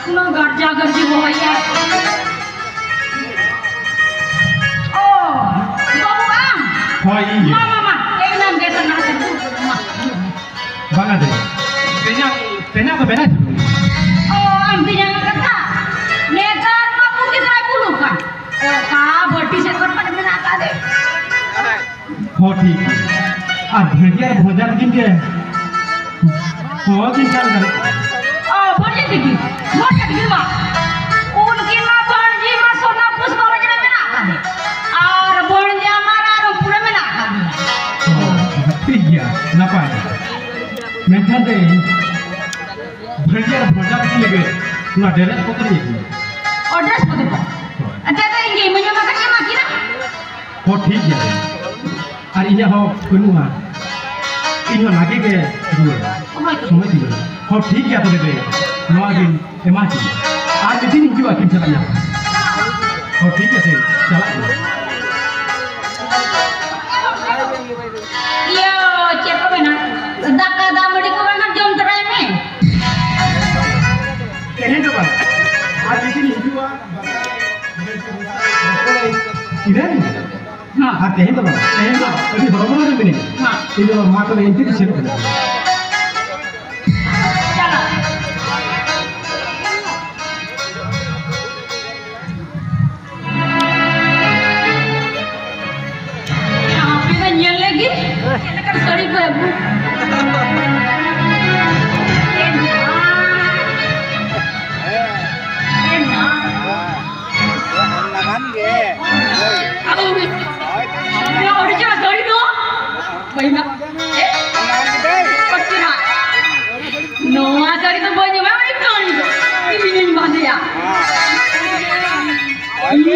Kuno garja-garji bohaya. Oh, Babu Am. Oh iya. Mama, yang nam dia tengah tu. Bang ada. Pena apa pena? Oh, am pinjam kata. Nekar mampu kita bulukan. Oh, kah berarti sekor pada mana ada? Oh ठीक है। भेजिया भोजन किन के? हो किन क्या कर? Oh, boleh pergi. Boleh pergi mak. Unki mak banji mak sona pus kalau jadi mana ada. Ar banji amara ro pura mana ada. ठीक है। नापाय। मैं चाहते भेजिया भोजन किन लगे? ना डेरे को तो नहीं। Oh, dress betul. Ada ini menyamakan yang makina. Oh ठीक है। আর ইয়া হোক কোনুয়া ইনো লাগে গে দুয়া সময় দিল হো ঠিক আছে তবে নোয়া দিন এমাছি আর দিন হিজুয়া কিন চালা হো ঠিক আছে চালা Yo, cek mana? Daka damudi ko banget jom terai me. কেনে দেবা আর দিন হিজুয়া ইদানি Nah, আর তেহে দেবা তেহে না ওই বড় বড় দেবে নি nah. এই যে মা তো এন্টি দিছে না Cala. Apa yang nyel lagi? Kita kan sorry babu. Ya udah jelas sorry dong. Banyak. Pasti nak. No, sorry tu banyak. Memang itu. Ini mana ya? Ini